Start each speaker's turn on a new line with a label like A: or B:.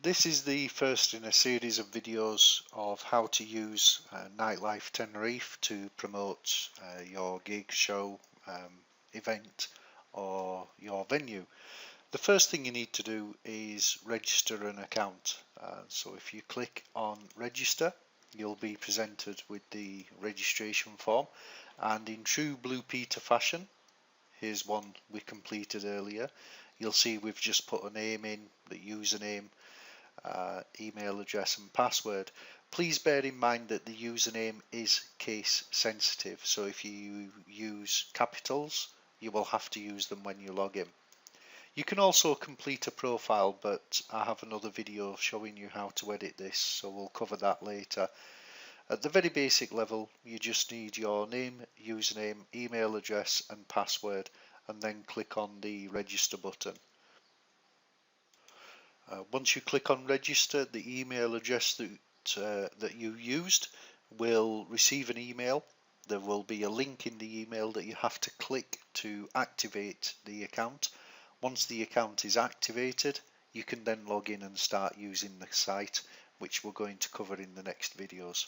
A: This is the first in a series of videos of how to use Nightlife Tenerife to promote your gig, show, event or your venue. The first thing you need to do is register an account. So if you click on register, you'll be presented with the registration form, and in true Blue Peter fashion, here's one we completed earlier. You'll see we've just put a name in, the username, email address and password. Please bear in mind that the username is case sensitive, so if you use capitals you will have to use them when you log in. You can also complete a profile, but I have another video showing you how to edit this, so we'll cover that later. At the very basic level, you just need your name, username, email address and password, and then click on the register button. Once you click on register, the email address that you used will receive an email. There will be a link in the email that you have to click to activate the account. Once the account is activated, you can then log in and start using the site, which we're going to cover in the next videos.